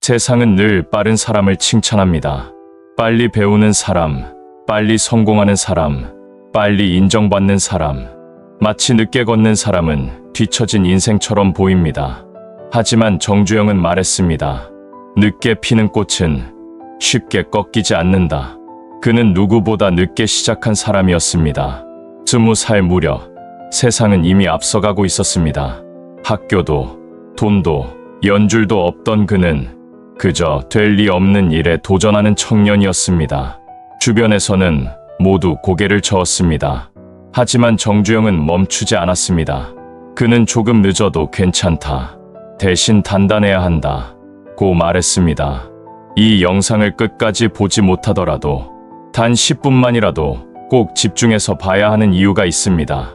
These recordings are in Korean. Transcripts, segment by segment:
세상은 늘 빠른 사람을 칭찬합니다. 빨리 배우는 사람, 빨리 성공하는 사람, 빨리 인정받는 사람, 마치 늦게 걷는 사람은 뒤처진 인생처럼 보입니다. 하지만 정주영은 말했습니다. 늦게 피는 꽃은 쉽게 꺾이지 않는다. 그는 누구보다 늦게 시작한 사람이었습니다. 20살 무렵 세상은 이미 앞서가고 있었습니다. 학교도, 돈도, 연줄도 없던 그는 그저 될 리 없는 일에 도전하는 청년이었습니다. 주변에서는 모두 고개를 저었습니다. 하지만 정주영은 멈추지 않았습니다. 그는 조금 늦어도 괜찮다. 대신 단단해야 한다. 고 말했습니다. 이 영상을 끝까지 보지 못하더라도 단 10분만이라도 꼭 집중해서 봐야 하는 이유가 있습니다.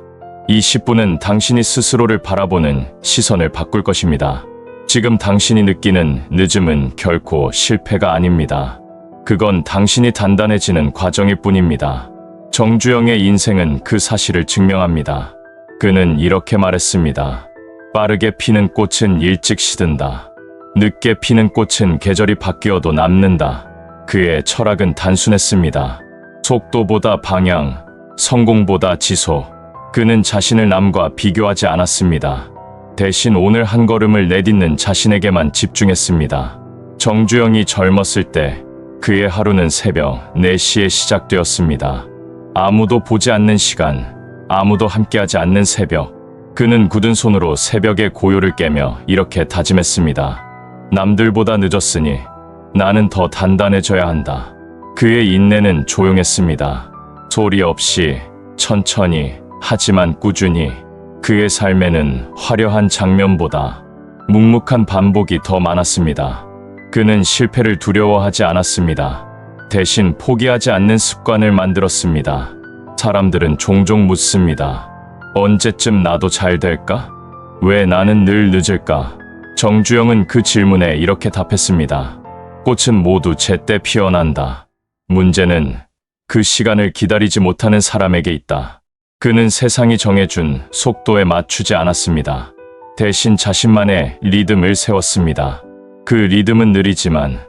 이 10분은 당신이 스스로를 바라보는 시선을 바꿀 것입니다. 지금 당신이 느끼는 늦음은 결코 실패가 아닙니다. 그건 당신이 단단해지는 과정일 뿐입니다. 정주영의 인생은 그 사실을 증명합니다. 그는 이렇게 말했습니다. 빠르게 피는 꽃은 일찍 시든다. 늦게 피는 꽃은 계절이 바뀌어도 남는다. 그의 철학은 단순했습니다. 속도보다 방향, 성공보다 지소. 그는 자신을 남과 비교하지 않았습니다. 대신 오늘 한 걸음을 내딛는 자신에게만 집중했습니다. 정주영이 젊었을 때 그의 하루는 새벽 4시에 시작되었습니다. 아무도 보지 않는 시간, 아무도 함께하지 않는 새벽. 그는 굳은 손으로 새벽의 고요를 깨며 이렇게 다짐했습니다. 남들보다 늦었으니 나는 더 단단해져야 한다. 그의 인내는 조용했습니다. 소리 없이 천천히 하지만 꾸준히. 그의 삶에는 화려한 장면보다 묵묵한 반복이 더 많았습니다. 그는 실패를 두려워하지 않았습니다. 대신 포기하지 않는 습관을 만들었습니다. 사람들은 종종 묻습니다. 언제쯤 나도 잘 될까? 왜 나는 늘 늦을까? 정주영은 그 질문에 이렇게 답했습니다. 꽃은 모두 제때 피어난다. 문제는 그 시간을 기다리지 못하는 사람에게 있다. 그는 세상이 정해준 속도에 맞추지 않았습니다. 대신 자신만의 리듬을 세웠습니다. 그 리듬은 느리지만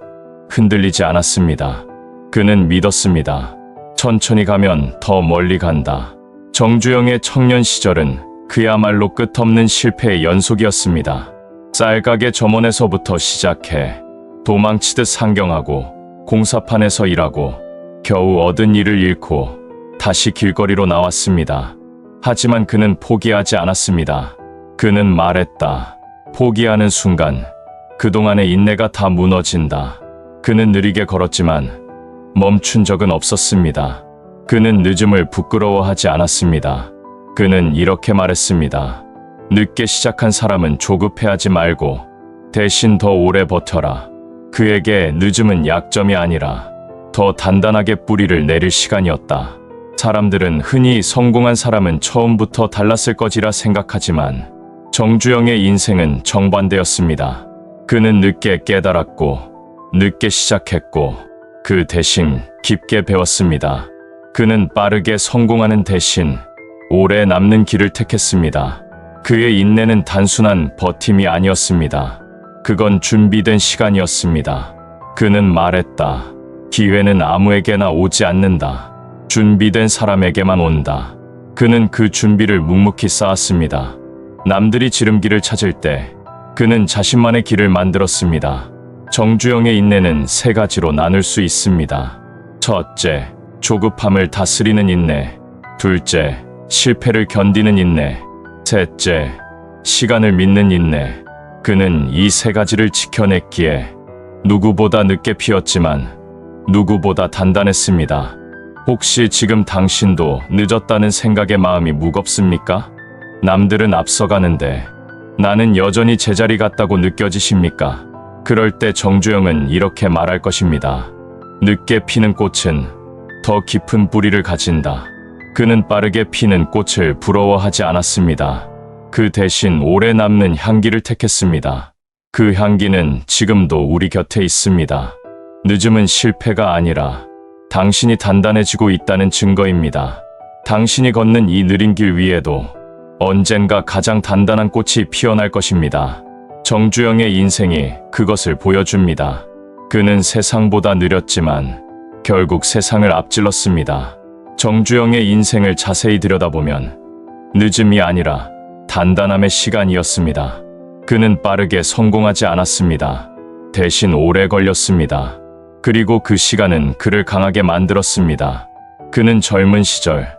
흔들리지 않았습니다. 그는 믿었습니다. 천천히 가면 더 멀리 간다. 정주영의 청년 시절은 그야말로 끝없는 실패의 연속이었습니다. 쌀가게 점원에서부터 시작해 도망치듯 상경하고 공사판에서 일하고 겨우 얻은 일을 잃고 다시 길거리로 나왔습니다. 하지만 그는 포기하지 않았습니다. 그는 말했다. 포기하는 순간 그동안의 인내가 다 무너진다. 그는 느리게 걸었지만 멈춘 적은 없었습니다. 그는 늦음을 부끄러워하지 않았습니다. 그는 이렇게 말했습니다. 늦게 시작한 사람은 조급해하지 말고 대신 더 오래 버텨라. 그에게 늦음은 약점이 아니라 더 단단하게 뿌리를 내릴 시간이었다. 사람들은 흔히 성공한 사람은 처음부터 달랐을 것이라 생각하지만 정주영의 인생은 정반대였습니다. 그는 늦게 깨달았고 늦게 시작했고 그 대신 깊게 배웠습니다. 그는 빠르게 성공하는 대신 오래 남는 길을 택했습니다. 그의 인내는 단순한 버팀이 아니었습니다. 그건 준비된 시간이었습니다. 그는 말했다. 기회는 아무에게나 오지 않는다. 준비된 사람에게만 온다. 그는 그 준비를 묵묵히 쌓았습니다. 남들이 지름길을 찾을 때 그는 자신만의 길을 만들었습니다. 정주영의 인내는 3가지로 나눌 수 있습니다. 첫째, 조급함을 다스리는 인내. 둘째, 실패를 견디는 인내. 셋째, 시간을 믿는 인내. 그는 이 3가지를 지켜냈기에 누구보다 늦게 피었지만 누구보다 단단했습니다. 혹시 지금 당신도 늦었다는 생각에 마음이 무겁습니까? 남들은 앞서가는데 나는 여전히 제자리 같다고 느껴지십니까? 그럴 때 정주영은 이렇게 말할 것입니다. 늦게 피는 꽃은 더 깊은 뿌리를 가진다. 그는 빠르게 피는 꽃을 부러워하지 않았습니다. 그 대신 오래 남는 향기를 택했습니다. 그 향기는 지금도 우리 곁에 있습니다. 늦음은 실패가 아니라 당신이 단단해지고 있다는 증거입니다. 당신이 걷는 이 느린 길 위에도 언젠가 가장 단단한 꽃이 피어날 것입니다. 정주영의 인생이 그것을 보여줍니다. 그는 세상보다 느렸지만 결국 세상을 앞질렀습니다. 정주영의 인생을 자세히 들여다보면 늦음이 아니라 단단함의 시간이었습니다. 그는 빠르게 성공하지 않았습니다. 대신 오래 걸렸습니다. 그리고 그 시간은 그를 강하게 만들었습니다. 그는 젊은 시절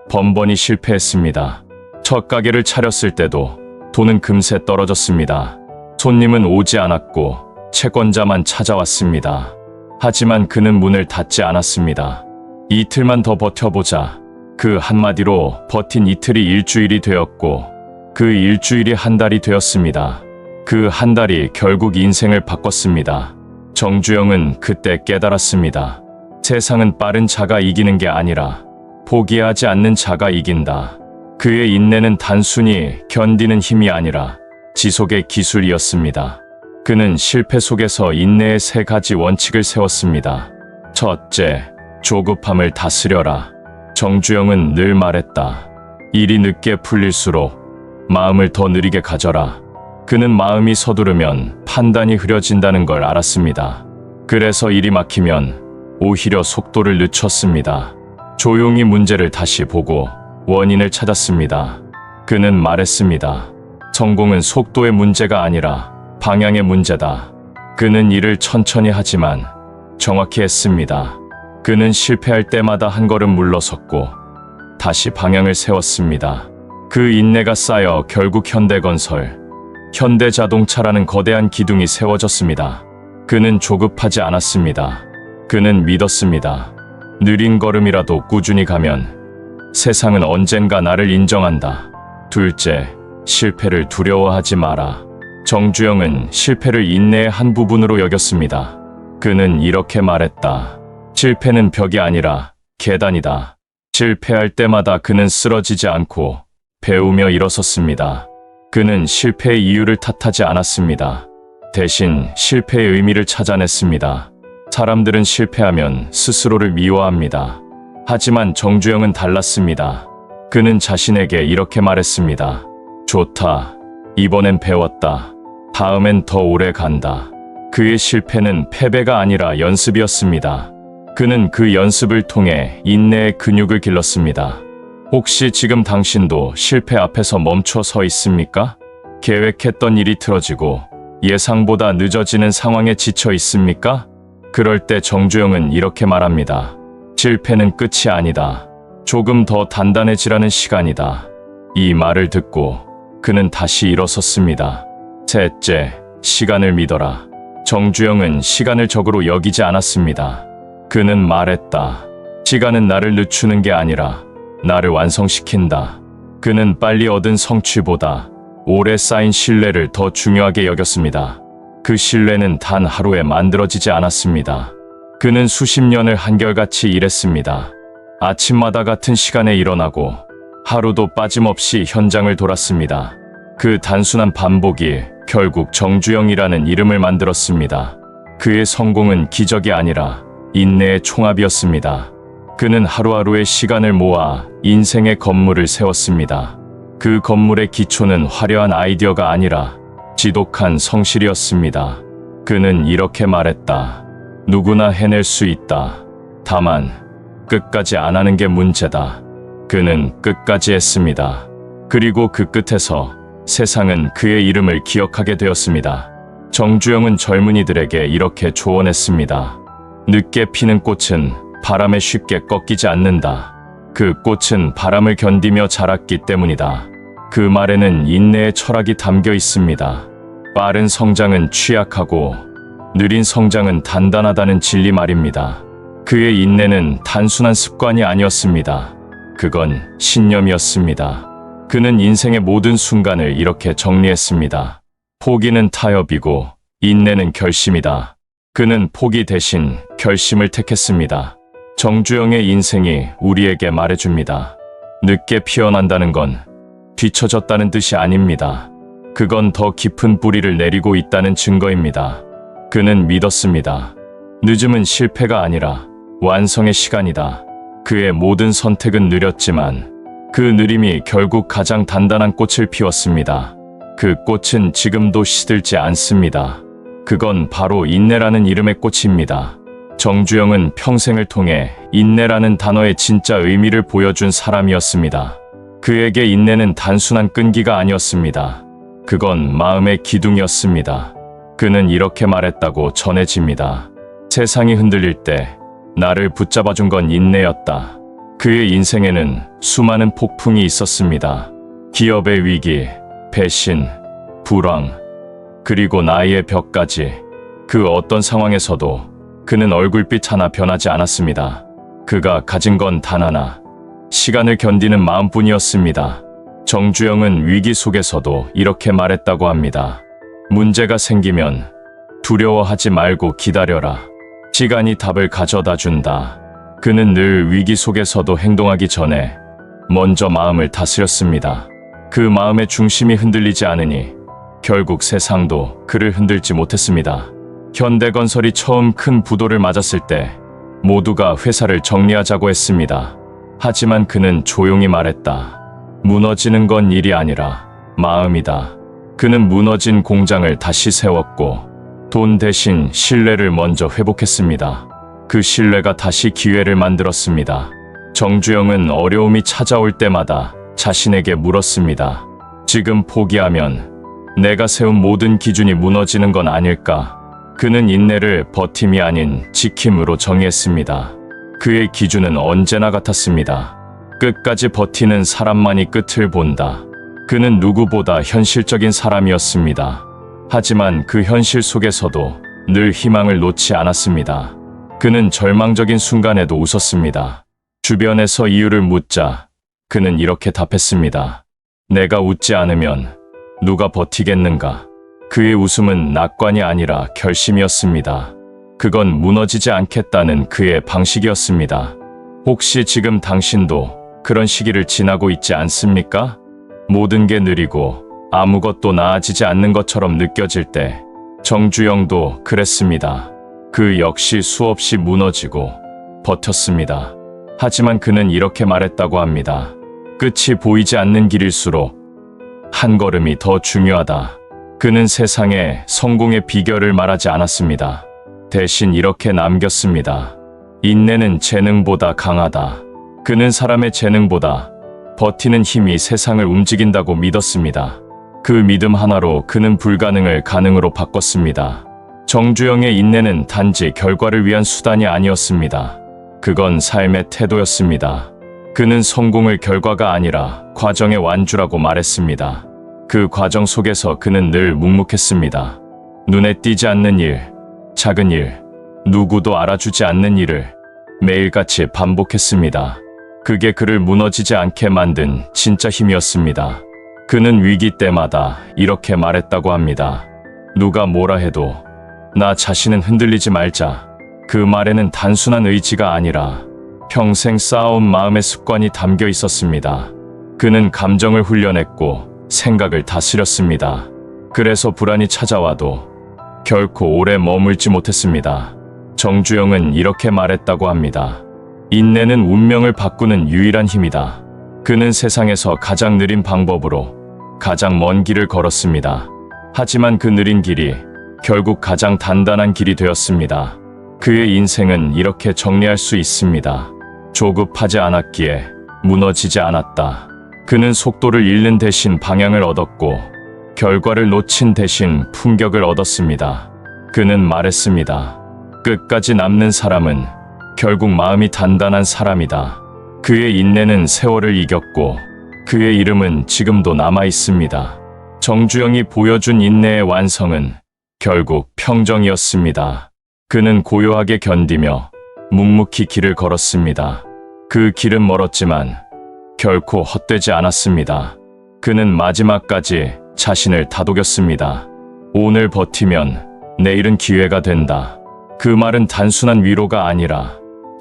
번번이 실패했습니다. 첫 가게를 차렸을 때도 돈은 금세 떨어졌습니다. 손님은 오지 않았고 채권자만 찾아왔습니다. 하지만 그는 문을 닫지 않았습니다. 이틀만 더 버텨보자. 그 한마디로 버틴 이틀이 일주일이 되었고 그 일주일이 한 달이 되었습니다. 그 한 달이 결국 인생을 바꿨습니다. 정주영은 그때 깨달았습니다. 세상은 빠른 자가 이기는 게 아니라 포기하지 않는 자가 이긴다. 그의 인내는 단순히 견디는 힘이 아니라 지속의 기술이었습니다. 그는 실패 속에서 인내의 3가지 원칙을 세웠습니다. 첫째, 조급함을 다스려라. 정주영은 늘 말했다. 일이 늦게 풀릴수록 마음을 더 느리게 가져라. 그는 마음이 서두르면 판단이 흐려진다는 걸 알았습니다. 그래서 일이 막히면 오히려 속도를 늦췄습니다. 조용히 문제를 다시 보고 원인을 찾았습니다. 그는 말했습니다. 성공은 속도의 문제가 아니라 방향의 문제다. 그는 일을 천천히 하지만 정확히 했습니다. 그는 실패할 때마다 한 걸음 물러섰고 다시 방향을 세웠습니다. 그 인내가 쌓여 결국 현대건설, 현대자동차라는 거대한 기둥이 세워졌습니다. 그는 조급하지 않았습니다. 그는 믿었습니다. 느린 걸음이라도 꾸준히 가면 세상은 언젠가 나를 인정한다. 둘째, 실패를 두려워하지 마라. 정주영은 실패를 인내의 한 부분으로 여겼습니다. 그는 이렇게 말했다. 실패는 벽이 아니라 계단이다. 실패할 때마다 그는 쓰러지지 않고 배우며 일어섰습니다. 그는 실패의 이유를 탓하지 않았습니다. 대신 실패의 의미를 찾아냈습니다. 사람들은 실패하면 스스로를 미워합니다. 하지만 정주영은 달랐습니다. 그는 자신에게 이렇게 말했습니다. 좋다. 이번엔 배웠다. 다음엔 더 오래 간다. 그의 실패는 패배가 아니라 연습이었습니다. 그는 그 연습을 통해 인내의 근육을 길렀습니다. 혹시 지금 당신도 실패 앞에서 멈춰 서 있습니까? 계획했던 일이 틀어지고 예상보다 늦어지는 상황에 지쳐 있습니까? 그럴 때 정주영은 이렇게 말합니다. 실패는 끝이 아니다. 조금 더 단단해지라는 시간이다. 이 말을 듣고 그는 다시 일어섰습니다. 셋째, 시간을 믿어라. 정주영은 시간을 적으로 여기지 않았습니다. 그는 말했다. 시간은 나를 늦추는 게 아니라 나를 완성시킨다. 그는 빨리 얻은 성취보다 오래 쌓인 신뢰를 더 중요하게 여겼습니다. 그 신뢰는 단 하루에 만들어지지 않았습니다. 그는 수십 년을 한결같이 일했습니다. 아침마다 같은 시간에 일어나고 하루도 빠짐없이 현장을 돌았습니다. 그 단순한 반복이 결국 정주영이라는 이름을 만들었습니다. 그의 성공은 기적이 아니라 인내의 총합이었습니다. 그는 하루하루의 시간을 모아 인생의 건물을 세웠습니다. 그 건물의 기초는 화려한 아이디어가 아니라 지독한 성실이었습니다. 그는 이렇게 말했다. 누구나 해낼 수 있다. 다만 끝까지 안 하는 게 문제다. 그는 끝까지 했습니다. 그리고 그 끝에서 세상은 그의 이름을 기억하게 되었습니다. 정주영은 젊은이들에게 이렇게 조언했습니다. 늦게 피는 꽃은 바람에 쉽게 꺾이지 않는다. 그 꽃은 바람을 견디며 자랐기 때문이다. 그 말에는 인내의 철학이 담겨 있습니다. 빠른 성장은 취약하고 느린 성장은 단단하다는 진리 말입니다. 그의 인내는 단순한 습관이 아니었습니다. 그건 신념이었습니다. 그는 인생의 모든 순간을 이렇게 정리했습니다. 포기는 타협이고 인내는 결심이다. 그는 포기 대신 결심을 택했습니다. 정주영의 인생이 우리에게 말해줍니다. 늦게 피어난다는 건 뒤처졌다는 뜻이 아닙니다. 그건 더 깊은 뿌리를 내리고 있다는 증거입니다. 그는 믿었습니다. 늦음은 실패가 아니라 완성의 시간이다. 그의 모든 선택은 느렸지만 그 느림이 결국 가장 단단한 꽃을 피웠습니다. 그 꽃은 지금도 시들지 않습니다. 그건 바로 인내라는 이름의 꽃입니다. 정주영은 평생을 통해 인내라는 단어의 진짜 의미를 보여준 사람이었습니다. 그에게 인내는 단순한 끈기가 아니었습니다. 그건 마음의 기둥이었습니다. 그는 이렇게 말했다고 전해집니다. 세상이 흔들릴 때 나를 붙잡아준 건 인내였다. 그의 인생에는 수많은 폭풍이 있었습니다. 기업의 위기, 배신, 불황, 그리고 나이의 벽까지. 그 어떤 상황에서도 그는 얼굴빛 하나 변하지 않았습니다. 그가 가진 건 단 하나, 시간을 견디는 마음뿐이었습니다. 정주영은 위기 속에서도 이렇게 말했다고 합니다. 문제가 생기면 두려워하지 말고 기다려라. 시간이 답을 가져다 준다. 그는 늘 위기 속에서도 행동하기 전에 먼저 마음을 다스렸습니다. 그 마음의 중심이 흔들리지 않으니 결국 세상도 그를 흔들지 못했습니다. 현대건설이 처음 큰 부도를 맞았을 때 모두가 회사를 정리하자고 했습니다. 하지만 그는 조용히 말했다. 무너지는 건 일이 아니라 마음이다. 그는 무너진 공장을 다시 세웠고 돈 대신 신뢰를 먼저 회복했습니다. 그 신뢰가 다시 기회를 만들었습니다. 정주영은 어려움이 찾아올 때마다 자신에게 물었습니다. 지금 포기하면 내가 세운 모든 기준이 무너지는 건 아닐까? 그는 인내를 버팀이 아닌 지킴으로 정의했습니다. 그의 기준은 언제나 같았습니다. 끝까지 버티는 사람만이 끝을 본다. 그는 누구보다 현실적인 사람이었습니다. 하지만 그 현실 속에서도 늘 희망을 놓지 않았습니다. 그는 절망적인 순간에도 웃었습니다. 주변에서 이유를 묻자 그는 이렇게 답했습니다. 내가 웃지 않으면 누가 버티겠는가? 그의 웃음은 낙관이 아니라 결심이었습니다. 그건 무너지지 않겠다는 그의 방식이었습니다. 혹시 지금 당신도 그런 시기를 지나고 있지 않습니까? 모든 게 느리고 아무것도 나아지지 않는 것처럼 느껴질 때 정주영도 그랬습니다. 그 역시 수없이 무너지고 버텼습니다. 하지만 그는 이렇게 말했다고 합니다. 끝이 보이지 않는 길일수록 한 걸음이 더 중요하다. 그는 세상에 성공의 비결을 말하지 않았습니다. 대신 이렇게 남겼습니다. 인내는 재능보다 강하다. 그는 사람의 재능보다 버티는 힘이 세상을 움직인다고 믿었습니다. 그 믿음 하나로 그는 불가능을 가능으로 바꿨습니다. 정주영의 인내는 단지 결과를 위한 수단이 아니었습니다. 그건 삶의 태도였습니다. 그는 성공을 결과가 아니라 과정의 완주라고 말했습니다. 그 과정 속에서 그는 늘 묵묵했습니다. 눈에 띄지 않는 일, 작은 일, 누구도 알아주지 않는 일을 매일같이 반복했습니다. 그게 그를 무너지지 않게 만든 진짜 힘이었습니다. 그는 위기 때마다 이렇게 말했다고 합니다. 누가 뭐라 해도 나 자신은 흔들리지 말자. 그 말에는 단순한 의지가 아니라 평생 쌓아온 마음의 습관이 담겨 있었습니다. 그는 감정을 훈련했고 생각을 다스렸습니다. 그래서 불안이 찾아와도 결코 오래 머물지 못했습니다. 정주영은 이렇게 말했다고 합니다. 인내는 운명을 바꾸는 유일한 힘이다. 그는 세상에서 가장 느린 방법으로 가장 먼 길을 걸었습니다. 하지만 그 느린 길이 결국 가장 단단한 길이 되었습니다. 그의 인생은 이렇게 정리할 수 있습니다. 조급하지 않았기에 무너지지 않았다. 그는 속도를 잃는 대신 방향을 얻었고 결과를 놓친 대신 품격을 얻었습니다. 그는 말했습니다. 끝까지 남는 사람은 결국 마음이 단단한 사람이다. 그의 인내는 세월을 이겼고 그의 이름은 지금도 남아 있습니다. 정주영이 보여준 인내의 완성은 결국 평정이었습니다. 그는 고요하게 견디며 묵묵히 길을 걸었습니다. 그 길은 멀었지만 결코 헛되지 않았습니다. 그는 마지막까지 자신을 다독였습니다. 오늘 버티면 내일은 기회가 된다. 그 말은 단순한 위로가 아니라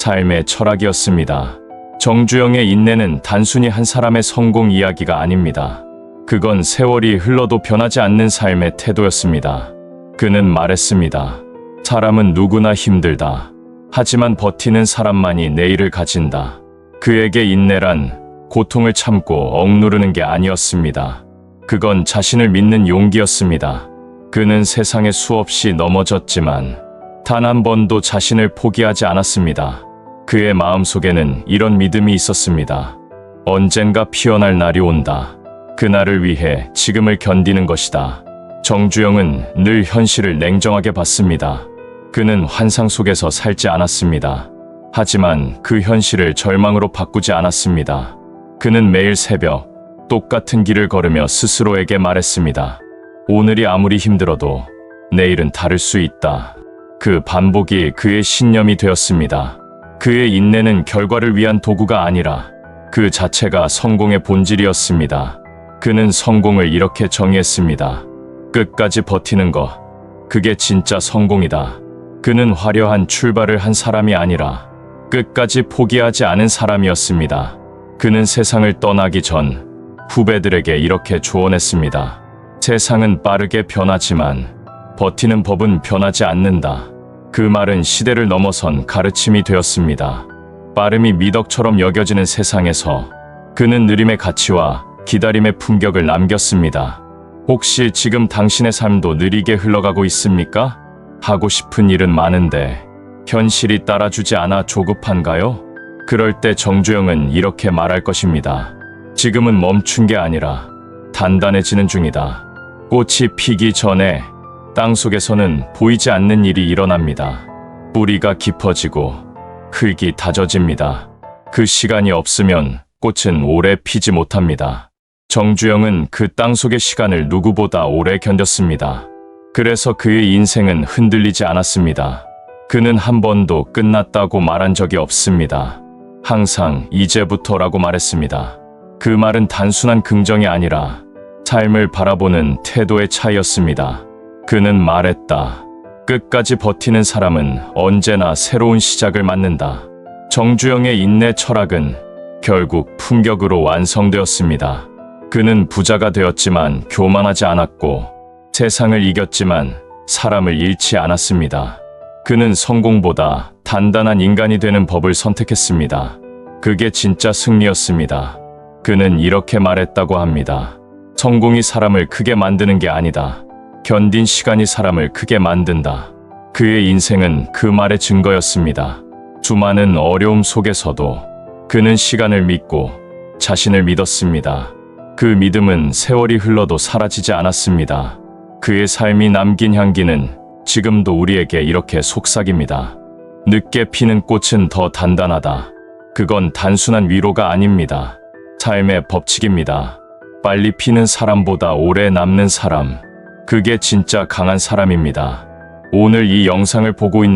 삶의 철학이었습니다. 정주영의 인내는 단순히 한 사람의 성공 이야기가 아닙니다. 그건 세월이 흘러도 변하지 않는 삶의 태도였습니다. 그는 말했습니다. 사람은 누구나 힘들다. 하지만 버티는 사람만이 내일을 가진다. 그에게 인내란 고통을 참고 억누르는 게 아니었습니다. 그건 자신을 믿는 용기였습니다. 그는 세상에 수없이 넘어졌지만 단 한 번도 자신을 포기하지 않았습니다. 그의 마음속에는 이런 믿음이 있었습니다. 언젠가 피어날 날이 온다. 그날을 위해 지금을 견디는 것이다. 정주영은 늘 현실을 냉정하게 봤습니다. 그는 환상 속에서 살지 않았습니다. 하지만 그 현실을 절망으로 바꾸지 않았습니다. 그는 매일 새벽 똑같은 길을 걸으며 스스로에게 말했습니다. 오늘이 아무리 힘들어도 내일은 다를 수 있다. 그 반복이 그의 신념이 되었습니다. 그의 인내는 결과를 위한 도구가 아니라 그 자체가 성공의 본질이었습니다. 그는 성공을 이렇게 정의했습니다. 끝까지 버티는 것, 그게 진짜 성공이다. 그는 화려한 출발을 한 사람이 아니라 끝까지 포기하지 않은 사람이었습니다. 그는 세상을 떠나기 전 후배들에게 이렇게 조언했습니다. 세상은 빠르게 변하지만 버티는 법은 변하지 않는다. 그 말은 시대를 넘어선 가르침이 되었습니다. 빠름이 미덕처럼 여겨지는 세상에서 그는 느림의 가치와 기다림의 품격을 남겼습니다. 혹시 지금 당신의 삶도 느리게 흘러가고 있습니까? 하고 싶은 일은 많은데 현실이 따라주지 않아 조급한가요? 그럴 때 정주영은 이렇게 말할 것입니다. 지금은 멈춘 게 아니라 단단해지는 중이다. 꽃이 피기 전에 땅속에서는 보이지 않는 일이 일어납니다. 뿌리가 깊어지고 흙이 다져집니다. 그 시간이 없으면 꽃은 오래 피지 못합니다. 정주영은 그 땅속의 시간을 누구보다 오래 견뎠습니다. 그래서 그의 인생은 흔들리지 않았습니다. 그는 한 번도 끝났다고 말한 적이 없습니다. 항상 이제부터라고 말했습니다. 그 말은 단순한 긍정이 아니라 삶을 바라보는 태도의 차이였습니다. 그는 말했다. 끝까지 버티는 사람은 언제나 새로운 시작을 맞는다. 정주영의 인내 철학은 결국 품격으로 완성되었습니다. 그는 부자가 되었지만 교만하지 않았고 세상을 이겼지만 사람을 잃지 않았습니다. 그는 성공보다 단단한 인간이 되는 법을 선택했습니다. 그게 진짜 승리였습니다. 그는 이렇게 말했다고 합니다. 성공이 사람을 크게 만드는 게 아니다. 견딘 시간이 사람을 크게 만든다. 그의 인생은 그 말의 증거였습니다. 수많은 어려움 속에서도 그는 시간을 믿고 자신을 믿었습니다. 그 믿음은 세월이 흘러도 사라지지 않았습니다. 그의 삶이 남긴 향기는 지금도 우리에게 이렇게 속삭입니다. 늦게 피는 꽃은 더 단단하다. 그건 단순한 위로가 아닙니다. 삶의 법칙입니다. 빨리 피는 사람보다 오래 남는 사람, 그게 진짜 강한 사람입니다. 오늘 이 영상을 보고 있는